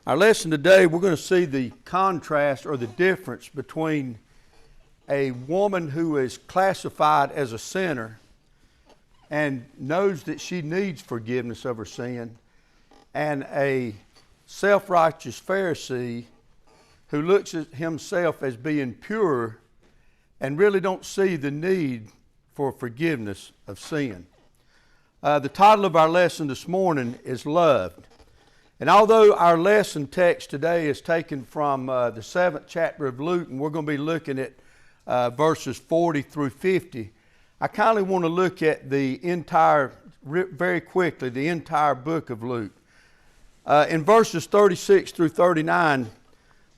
Our lesson today, we're going to see the contrast or the difference between a woman who is classified as a sinner and knows that she needs forgiveness of her sin, and a self-righteous Pharisee who looks at himself as being pure and really don't see the need for forgiveness of sin. The title of our lesson this morning is Loved. And although our lesson text today is taken from the 7th chapter of Luke, and we're going to be looking at verses 40 through 50, I kind of want to look at the entire, very quickly, the entire book of Luke. In verses 36 through 39,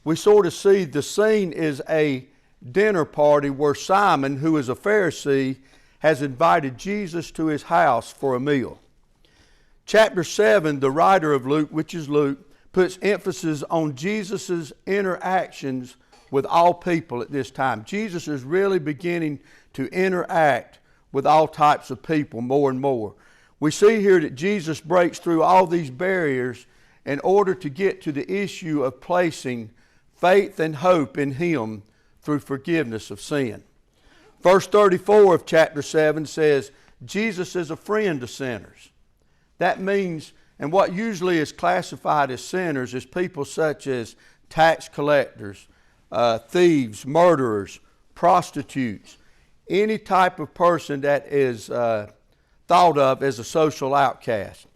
we sort of see the scene is a dinner party where Simon, who is a Pharisee, has invited Jesus to his house for a meal. Chapter 7, the writer of Luke, which is Luke, puts emphasis on Jesus' interactions with all people at this time. Jesus is really beginning to interact with all types of people more and more. We see here that Jesus breaks through all these barriers in order to get to the issue of placing faith and hope in Him through forgiveness of sin. Verse 34 of chapter 7 says, Jesus is a friend to sinners. That means, and what usually is classified as sinners is people such as tax collectors, thieves, murderers, prostitutes, any type of person that is thought of as a social outcast.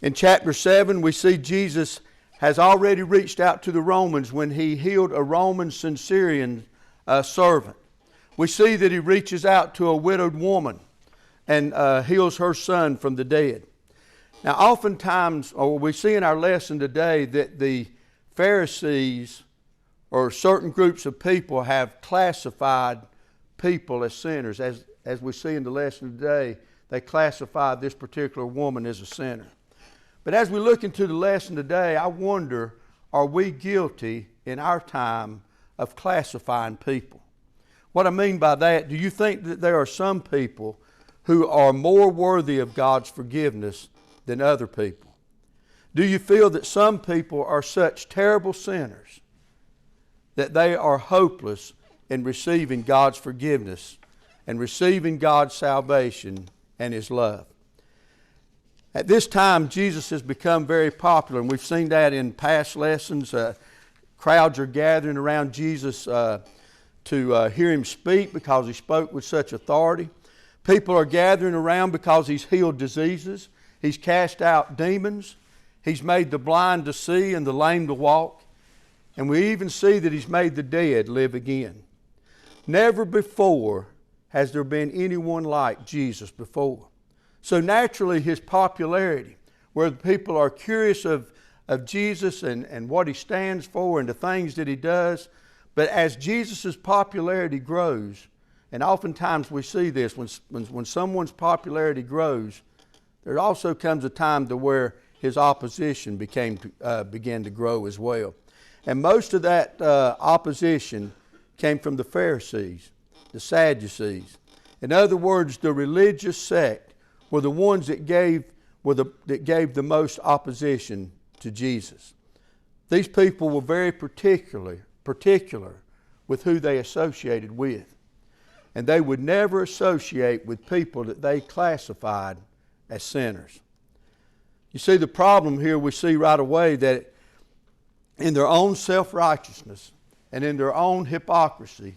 In chapter 7, we see Jesus has already reached out to the Romans when he healed a Roman centurion servant. We see that he reaches out to a widowed woman and heals her son from the dead. Now, oftentimes, or we see in our lesson today that the Pharisees or certain groups of people have classified people as sinners. As we see in the lesson today, they classified this particular woman as a sinner. But as we look into the lesson today, I wonder, are we guilty in our time of classifying people? What I mean by that, do you think that there are some people who are more worthy of God's forgiveness than other people? Do you feel that some people are such terrible sinners that they are hopeless in receiving God's forgiveness and receiving God's salvation and His love? At this time, Jesus has become very popular, and we've seen that in past lessons. Crowds are gathering around Jesus to hear Him speak because He spoke with such authority. People are gathering around because He's healed diseases. He's cast out demons. He's made the blind to see and the lame to walk. And we even see that He's made the dead live again. Never before has there been anyone like Jesus before. So naturally His popularity, where the people are curious of Jesus and what He stands for and the things that He does. But as Jesus' popularity grows, and oftentimes we see this, when someone's popularity grows, there also comes a time to where his opposition began to grow as well. And most of that opposition came from the Pharisees, the Sadducees. In other words, the religious sect were the ones that gave the most opposition to Jesus. These people were very particular with who they associated with. And they would never associate with people that they classified as sinners. You see, the problem here we see right away that in their own self-righteousness and in their own hypocrisy,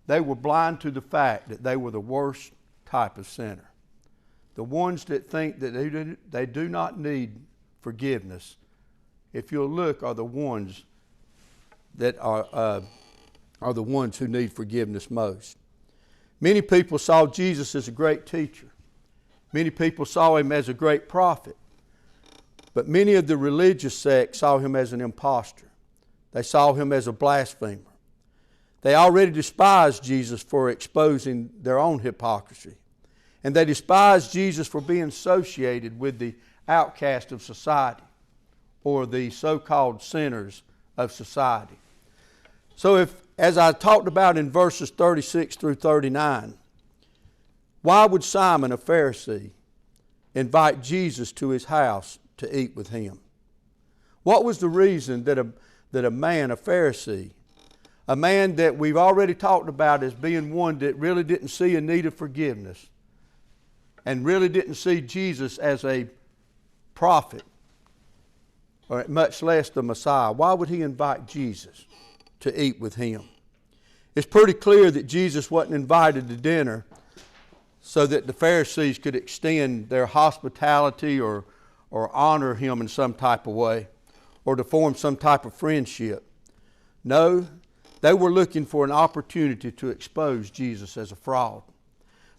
they were blind to the fact that they were the worst type of sinner. The ones that think that they do not need forgiveness, if you'll look, are the ones that are the ones who need forgiveness most. Many people saw Jesus as a great teacher. Many people saw Him as a great prophet. But many of the religious sects saw Him as an impostor. They saw Him as a blasphemer. They already despised Jesus for exposing their own hypocrisy. And they despised Jesus for being associated with the outcast of society or the so-called sinners of society. So as I talked about in verses 36 through 39, why would Simon, a Pharisee, invite Jesus to his house to eat with him? What was the reason that a man, a Pharisee, a man that we've already talked about as being one that really didn't see a need of forgiveness and really didn't see Jesus as a prophet, or much less the Messiah, why would he invite Jesus to eat with him? It's pretty clear that Jesus wasn't invited to dinner so that the Pharisees could extend their hospitality or honor him in some type of way, or to form some type of friendship. No, they were looking for an opportunity to expose Jesus as a fraud.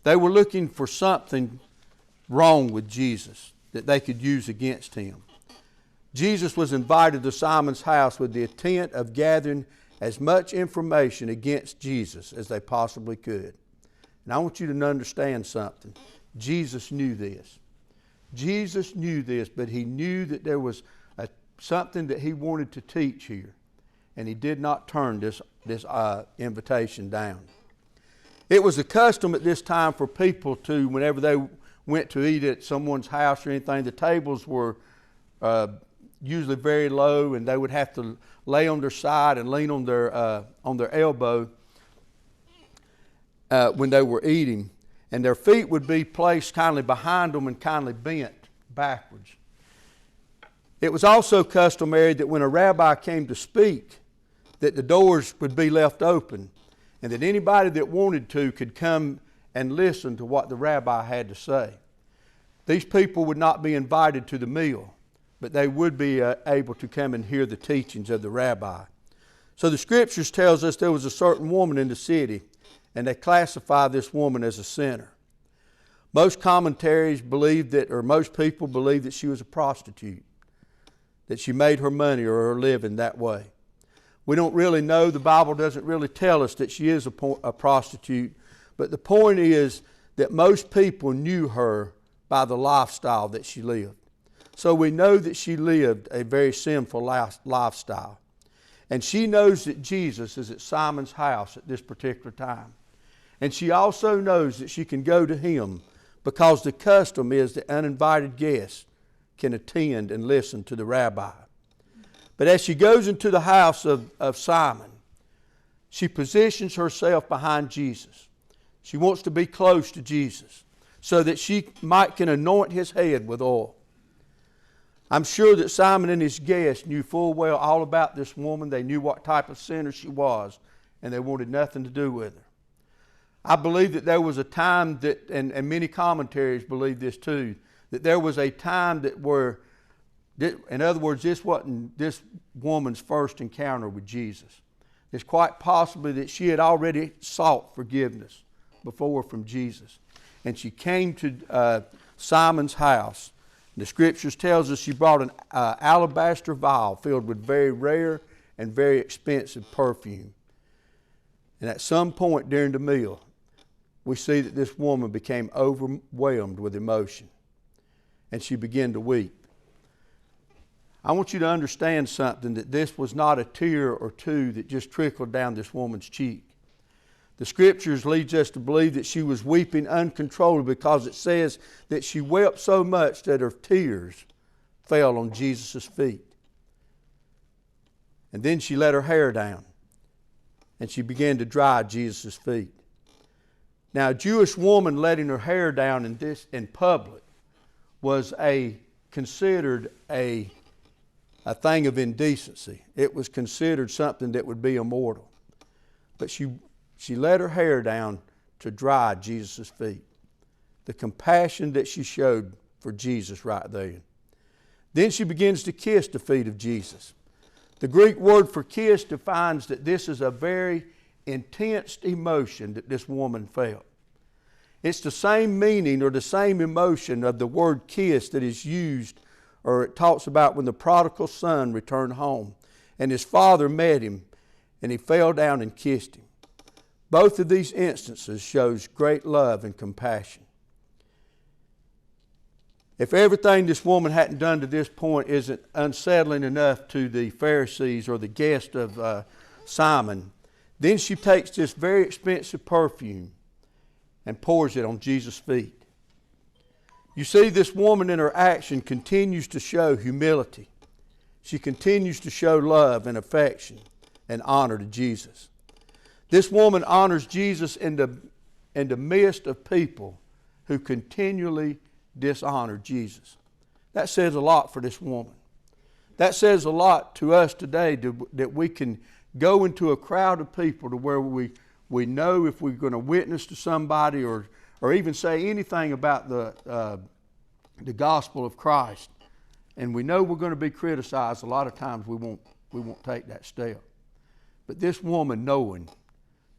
They were looking for something wrong with Jesus that they could use against him. Jesus was invited to Simon's house with the intent of gathering as much information against Jesus as they possibly could. And I want you to understand something. Jesus knew this. Jesus knew this, but he knew that there was something that he wanted to teach here. And he did not turn this invitation down. It was a custom at this time for people to, whenever they went to eat at someone's house or anything, the tables were usually very low, and they would have to lay on their side and lean on their elbow when they were eating. And their feet would be placed kindly behind them and kindly bent backwards. It was also customary that when a rabbi came to speak, that the doors would be left open, and that anybody that wanted to could come and listen to what the rabbi had to say. These people would not be invited to the meal, but they would be able to come and hear the teachings of the rabbi. So the scriptures tells us there was a certain woman in the city, and they classify this woman as a sinner. Most commentaries believe that, or most people believe that she was a prostitute, that she made her money or her living that way. We don't really know. The Bible doesn't really tell us that she is a prostitute, but the point is that most people knew her by the lifestyle that she lived. So we know that she lived a very sinful lifestyle. And she knows that Jesus is at Simon's house at this particular time. And she also knows that she can go to him because the custom is that uninvited guests can attend and listen to the rabbi. But as she goes into the house of Simon, she positions herself behind Jesus. She wants to be close to Jesus so that she can anoint his head with oil. I'm sure that Simon and his guests knew full well all about this woman. They knew what type of sinner she was, and they wanted nothing to do with her. I believe that there was a time that, and many commentaries believe this too, that there was a time that in other words, this wasn't this woman's first encounter with Jesus. It's quite possibly that she had already sought forgiveness before from Jesus. And she came to Simon's house. The scriptures tells us she brought an alabaster vial filled with very rare and very expensive perfume. And at some point during the meal, we see that this woman became overwhelmed with emotion. And she began to weep. I want you to understand something, that this was not a tear or two that just trickled down this woman's cheek. The scriptures leads us to believe that she was weeping uncontrollably, because it says that she wept so much that her tears fell on Jesus' feet. And then she let her hair down and she began to dry Jesus' feet. Now, a Jewish woman letting her hair down in public was considered a thing of indecency. It was considered something that would be immoral. But she let her hair down to dry Jesus' feet. The compassion that she showed for Jesus right there. Then she begins to kiss the feet of Jesus. The Greek word for kiss defines that this is a very intense emotion that this woman felt. It's the same meaning or the same emotion of the word kiss that is used, or it talks about when the prodigal son returned home and his father met him and he fell down and kissed him. Both of these instances shows great love and compassion. If everything this woman hadn't done to this point isn't unsettling enough to the Pharisees or the guest of Simon, then she takes this very expensive perfume and pours it on Jesus' feet. You see, this woman in her action continues to show humility. she continues to show love and affection and honor to Jesus. This woman honors Jesus in the midst of people who continually dishonor Jesus. That says a lot for this woman. That says a lot to us today, that we can go into a crowd of people to where we know if we're going to witness to somebody or even say anything about the gospel of Christ, and we know we're going to be criticized. A lot of times we won't take that step. But this woman, knowing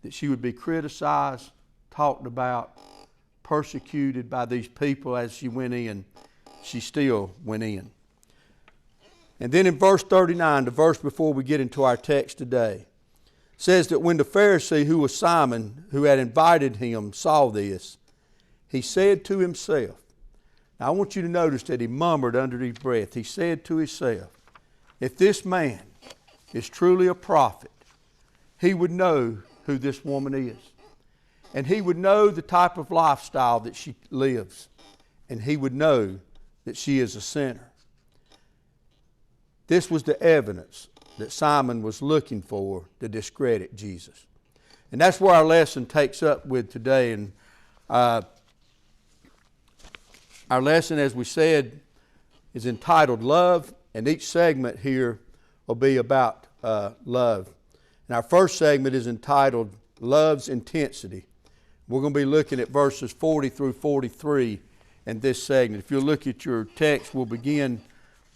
that she would be criticized, talked about, persecuted by these people as she went in, she still went in. And then in verse 39, the verse before we get into our text today, says that when the Pharisee, who was Simon, who had invited him, saw this, he said to himself, now I want you to notice that he murmured under his breath. He said to himself, if this man is truly a prophet, he would know who this woman is. And he would know the type of lifestyle that she lives. And he would know that she is a sinner. This was the evidence that Simon was looking for to discredit Jesus. And that's where our lesson takes up with today. And our lesson, as we said, is entitled Love. And each segment here will be about love. And our first segment is entitled Love's Intensity. We're going to be looking at verses 40 through 43 in this segment. If you'll look at your text, we'll begin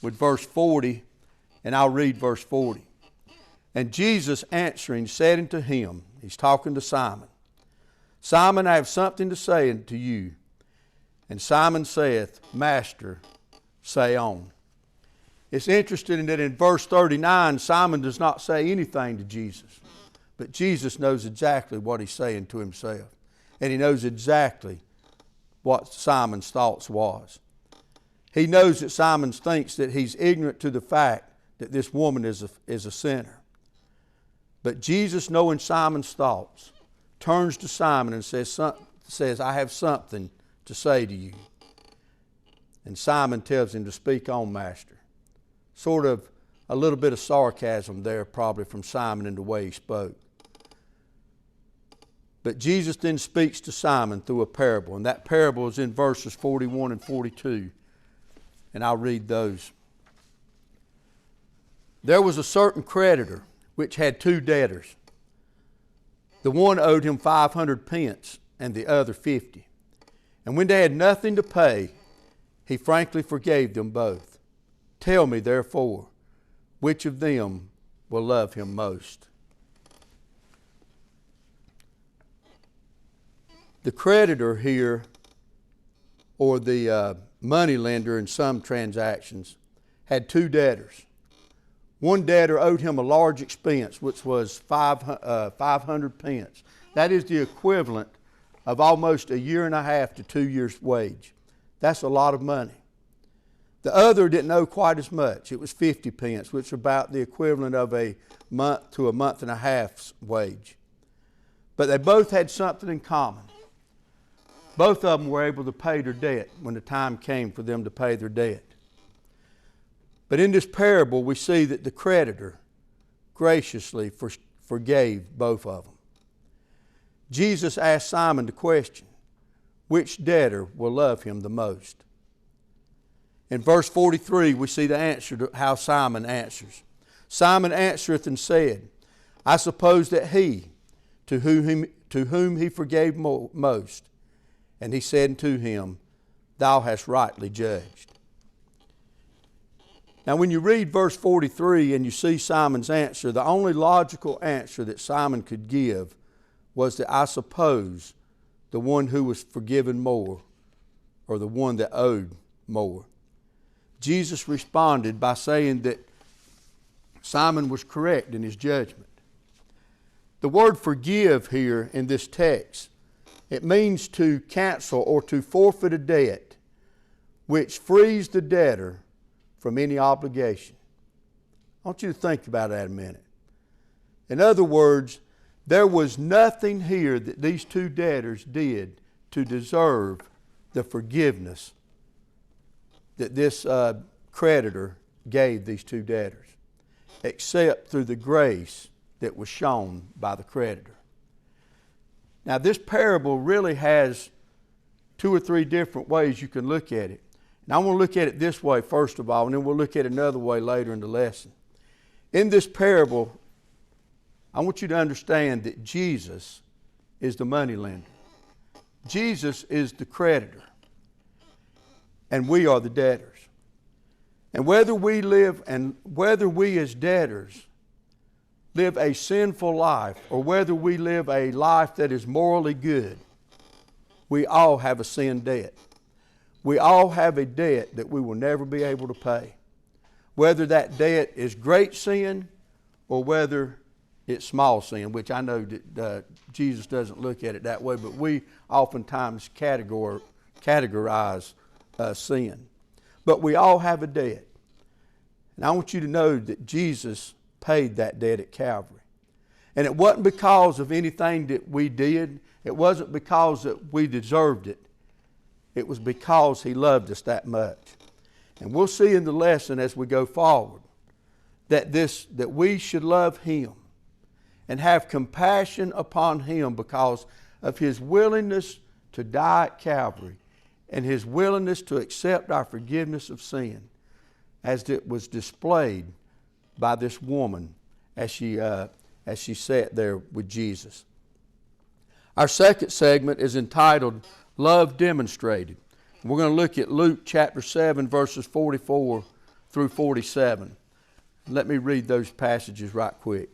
with verse 40, and I'll read verse 40. And Jesus answering said unto him, he's talking to Simon, Simon, I have something to say unto you. And Simon saith, Master, say on. It's interesting that in verse 39, Simon does not say anything to Jesus. But Jesus knows exactly what he's saying to himself. And he knows exactly what Simon's thoughts was. He knows that Simon thinks that he's ignorant to the fact that this woman is a sinner. But Jesus, knowing Simon's thoughts, turns to Simon and says, I have something to say to you. And Simon tells him to speak on, Master. Sort of a little bit of sarcasm there probably from Simon in the way he spoke. But Jesus then speaks to Simon through a parable. And that parable is in verses 41 and 42. And I'll read those. There was a certain creditor which had two debtors. The one owed him 500 pence and the other 50. And when they had nothing to pay, he frankly forgave them both. Tell me, therefore, which of them will love him most? The creditor here, or the money lender in some transactions, had two debtors. One debtor owed him a large expense, which was 500 pence. That is the equivalent of almost a year and a half to 2 years' wage. That's a lot of money. The other didn't owe quite as much. It was 50 pence, which is about the equivalent of a month to a month and a half's wage. But they both had something in common. Both of them were able to pay their debt when the time came for them to pay their debt. But in this parable, we see that the creditor graciously forgave both of them. Jesus asked Simon the question, which debtor will love him the most? In verse 43, we see the answer to how Simon answers. Simon answereth and said, I suppose that he, to whom he forgave most. And he said unto him, Thou hast rightly judged. Now when you read verse 43 and you see Simon's answer, the only logical answer that Simon could give was that I suppose the one who was forgiven more, or the one that owed more. Jesus responded by saying that Simon was correct in his judgment. The word forgive here in this text, it means to cancel or to forfeit a debt which frees the debtor from any obligation. I want you to think about that a minute. In other words, there was nothing here that these two debtors did to deserve the forgiveness that this creditor gave these two debtors, except through the grace that was shown by the creditor. Now, this parable really has 2 or 3 different ways you can look at it. And I want to look at it this way first of all, and then we'll look at it another way later in the lesson. In this parable, I want you to understand that Jesus is the moneylender. Jesus is the creditor, and we are the debtors. And whether we as debtors live a sinful life or whether we live a life that is morally good, we all have a sin debt. We all have a debt that we will never be able to pay. Whether that debt is great sin or whether it's small sin, which I know that Jesus doesn't look at it that way, but we oftentimes categorize sin. But we all have a debt. And I want you to know that Jesus paid that debt at Calvary. And it wasn't because of anything that we did. It wasn't because that we deserved it. It was because He loved us that much. And we'll see in the lesson as we go forward that we should love Him and have compassion upon Him because of His willingness to die at Calvary and His willingness to accept our forgiveness of sin, as it was displayed by this woman as she sat there with Jesus. Our second segment is entitled Love Demonstrated. We're going to look at Luke chapter 7, verses 44 through 47. Let me read those passages right quick.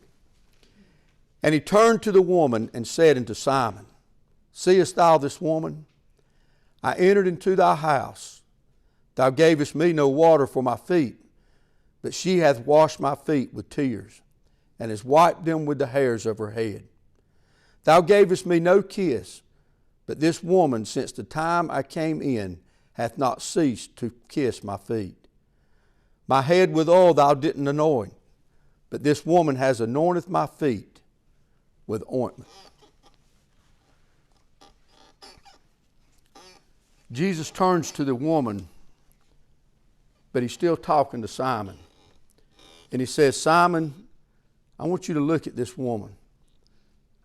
And He turned to the woman and said unto Simon, Seest thou this woman? I entered into thy house. Thou gavest me no water for my feet, but she hath washed my feet with tears, and has wiped them with the hairs of her head. Thou gavest me no kiss, but this woman, since the time I came in, hath not ceased to kiss my feet. My head with oil thou didn't anoint, but this woman has anointed my feet with ointment. Jesus turns to the woman, but He's still talking to Simon. And He says, Simon, I want you to look at this woman.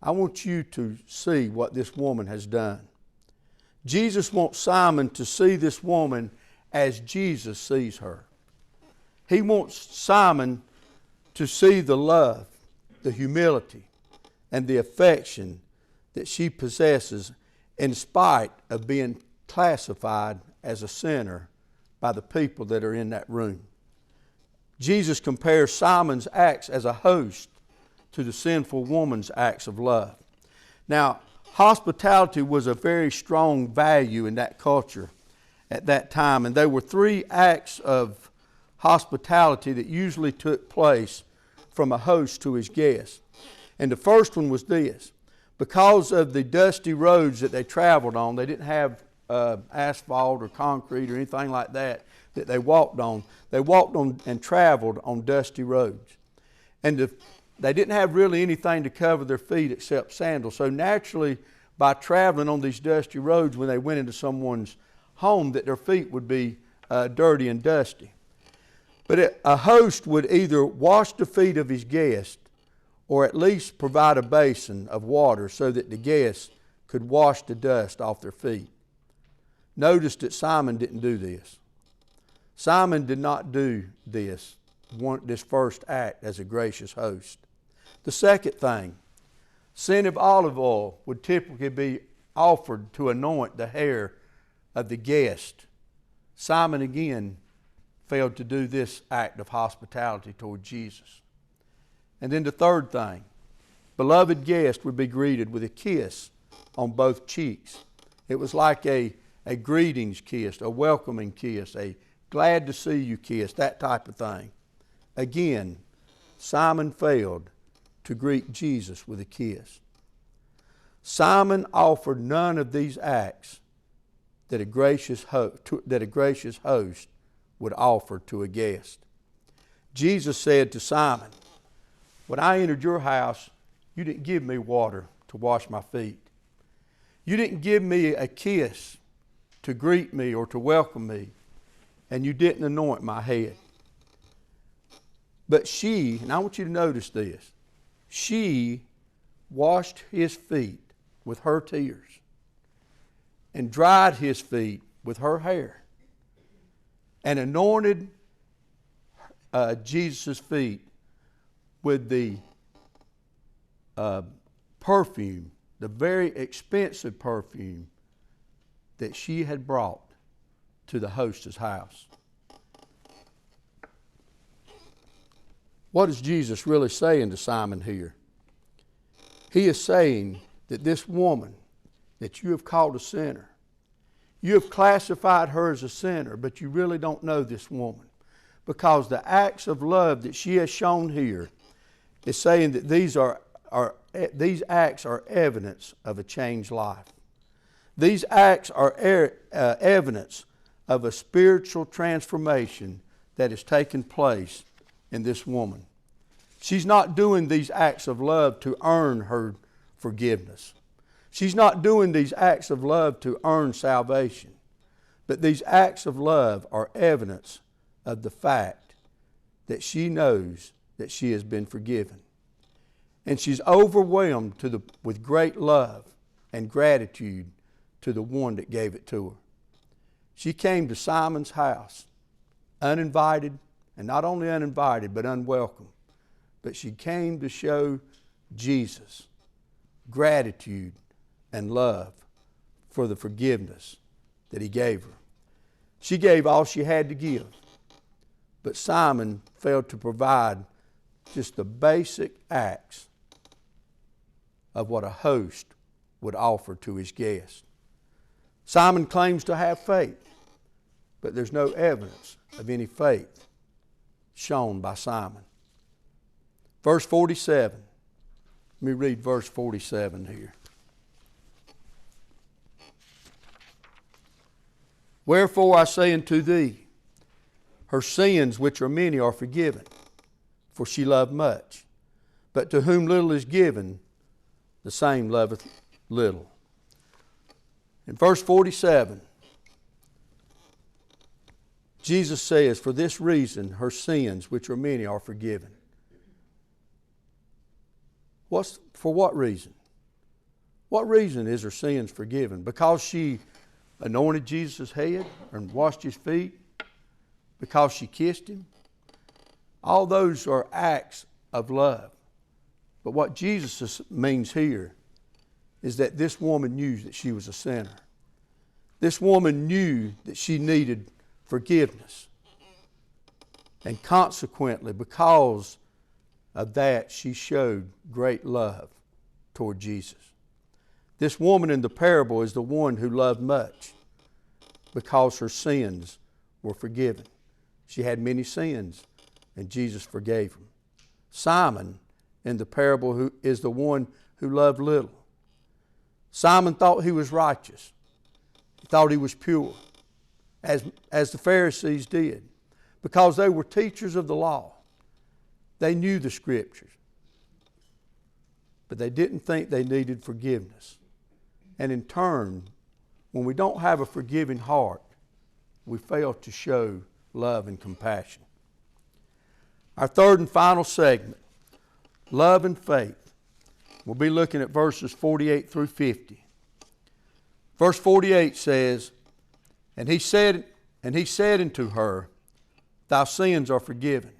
I want you to see what this woman has done. Jesus wants Simon to see this woman as Jesus sees her. He wants Simon to see the love, the humility, and the affection that she possesses in spite of being classified as a sinner by the people that are in that room. Jesus compares Simon's acts as a host to the sinful woman's acts of love. Now, hospitality was a very strong value in that culture at that time, and there were 3 acts of hospitality that usually took place from a host to his guests. And the first one was this. Because of the dusty roads that they traveled on, they didn't have asphalt or concrete or anything like that they walked on. They walked on and traveled on dusty roads. And they didn't have really anything to cover their feet except sandals. So naturally, by traveling on these dusty roads, when they went into someone's home, that their feet would be dirty and dusty. But a host would either wash the feet of his guest or at least provide a basin of water so that the guests could wash the dust off their feet. Notice that Simon didn't do this. Simon did not do this first act as a gracious host. The second thing, scent of olive oil would typically be offered to anoint the hair of the guest. Simon again failed to do this act of hospitality toward Jesus. And then the third thing, beloved guest would be greeted with a kiss on both cheeks. It was like a greetings kiss, a welcoming kiss, a glad to see you kiss, that type of thing. Again, Simon failed to greet Jesus with a kiss. Simon offered none of these acts that a gracious host would offer to a guest. Jesus said to Simon, when I entered your house, you didn't give me water to wash my feet. You didn't give me a kiss to greet me or to welcome me, and you didn't anoint my head. But she, and I want you to notice this, she washed his feet with her tears and dried his feet with her hair and anointed Jesus' feet with the perfume, the very expensive perfume that she had brought to the hostess' house. What is Jesus really saying to Simon here? He is saying that this woman that you have called a sinner, you have classified her as a sinner, but you really don't know this woman, because the acts of love that she has shown here is saying that these acts are evidence of a changed life. These acts are evidence of a spiritual transformation that has taken place in this woman. She's not doing these acts of love to earn her forgiveness. She's not doing these acts of love to earn salvation. But these acts of love are evidence of the fact that she knows that she has been forgiven. And she's overwhelmed with great love and gratitude to the one that gave it to her. She came to Simon's house uninvited, and not only uninvited, but unwelcome. But she came to show Jesus gratitude and love for the forgiveness that he gave her. She gave all she had to give. But Simon failed to provide just the basic acts of what a host would offer to his guest. Simon claims to have faith, but there's no evidence of any faith shown by Simon. Verse 47. Let me read verse 47 here. Wherefore I say unto thee, her sins which are many are forgiven, for she loved much. But to whom little is given, the same loveth little. In verse 47, Jesus says, for this reason her sins, which are many, are forgiven. For what reason? What reason is her sins forgiven? Because she anointed Jesus' head and washed his feet? Because she kissed him? All those are acts of love. But what Jesus means here is that this woman knew that she was a sinner. This woman knew that she needed forgiveness. And consequently, because of that, she showed great love toward Jesus. This woman in the parable is the one who loved much because her sins were forgiven. She had many sins, and Jesus forgave them. Simon in the parable who is the one who loved little. Simon thought he was righteous. He thought he was pure, as the Pharisees did, because they were teachers of the law. They knew the Scriptures, but they didn't think they needed forgiveness. And in turn, when we don't have a forgiving heart, we fail to show love and compassion. Our third and final segment, love and faith. We'll be looking at verses 48 through 50. Verse 48 says, And he said unto her, Thy sins are forgiven.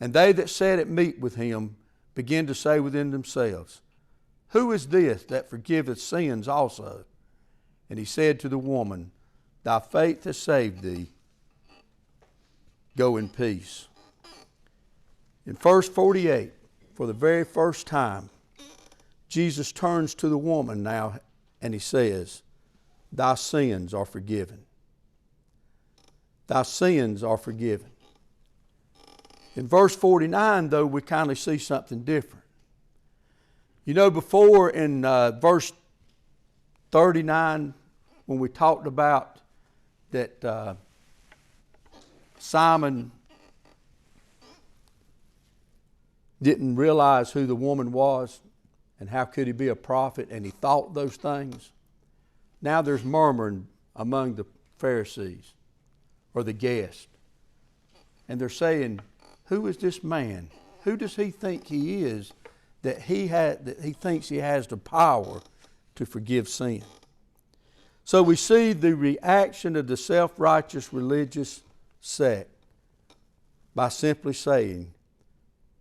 And they that sat at meat with him began to say within themselves, Who is this that forgiveth sins also? And he said to the woman, Thy faith has saved thee. Go in peace. In verse 48, for the very first time, Jesus turns to the woman now and he says, Thy sins are forgiven. Thy sins are forgiven. In verse 49, though, we kind of see something different. You know, before in verse 39, when we talked about that Simon didn't realize who the woman was and how could he be a prophet, and he thought those things. Now there's murmuring among the Pharisees or the guests. And they're saying, who is this man? Who does he think he is that he thinks he has the power to forgive sin? So we see the reaction of the self-righteous religious sect by simply saying,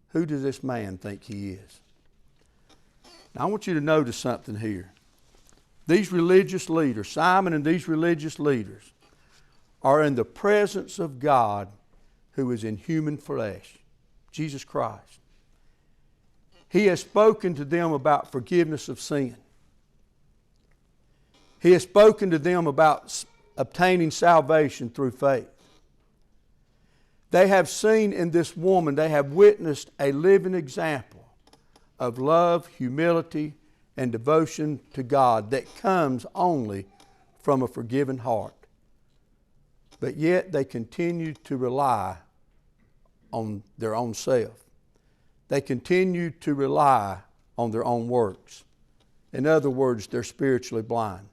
who does this man think he is? Now I want you to notice something here. These religious leaders, Simon and these religious leaders, are in the presence of God who is in human flesh, Jesus Christ. He has spoken to them about forgiveness of sin. He has spoken to them about obtaining salvation through faith. They have seen in this woman, they have witnessed a living example of love, humility, and devotion to God that comes only from a forgiven heart. But yet they continue to rely on their own self. They continue to rely on their own works. In other words, they're spiritually blind.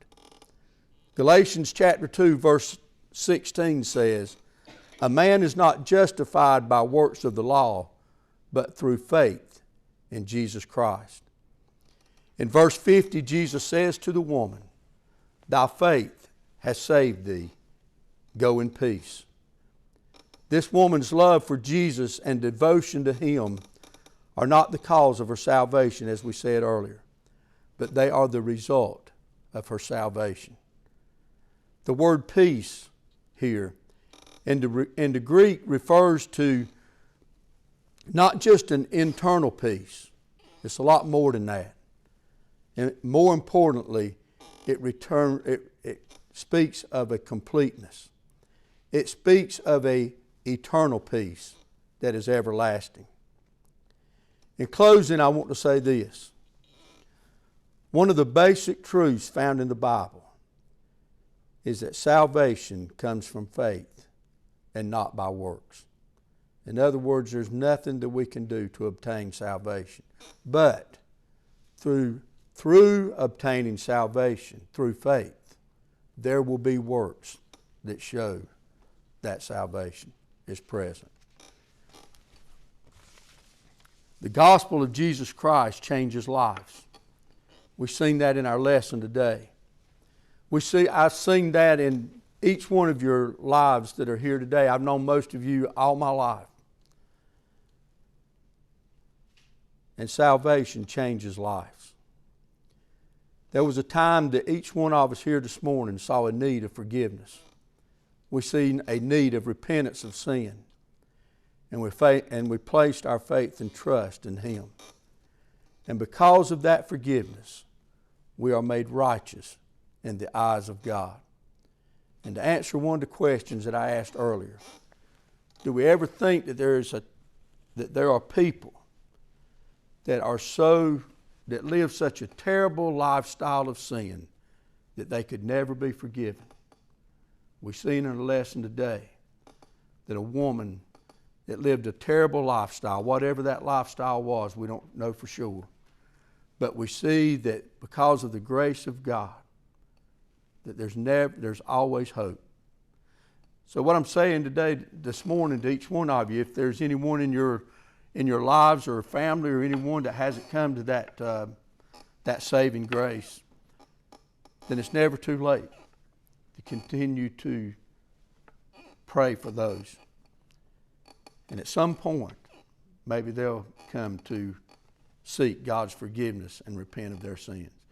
Galatians chapter 2 verse 16 says, a man is not justified by works of the law, but through faith in Jesus Christ. In verse 50, Jesus says to the woman, thy faith has saved thee. Go in peace. This woman's love for Jesus and devotion to Him are not the cause of her salvation, as we said earlier, but they are the result of her salvation. The word peace here in the Greek refers to not just an internal peace. It's a lot more than that. And more importantly, it speaks of a completeness. It speaks of an eternal peace that is everlasting. In closing, I want to say this. One of the basic truths found in the Bible is that salvation comes from faith and not by works. In other words, there's nothing that we can do to obtain salvation. But through obtaining salvation, through faith, there will be works that show that salvation is present. The gospel of Jesus Christ changes lives. We've seen that in our lesson today. I've seen that in each one of your lives that are here today. I've known most of you all my life. And salvation changes lives. There was a time that each one of us here this morning saw a need of forgiveness. We see a need of repentance of sin. And we placed our faith and trust in Him. And because of that forgiveness, we are made righteous in the eyes of God. And to answer one of the questions that I asked earlier, do we ever think that there are people that live such a terrible lifestyle of sin that they could never be forgiven? We've seen in a lesson today that a woman that lived a terrible lifestyle, whatever that lifestyle was, we don't know for sure. But we see that because of the grace of God, that there's always hope. So what I'm saying this morning to each one of you, if there's anyone in your lives or family or anyone that hasn't come to that saving grace, then it's never too late to continue to pray for those. And at some point, maybe they'll come to seek God's forgiveness and repent of their sins.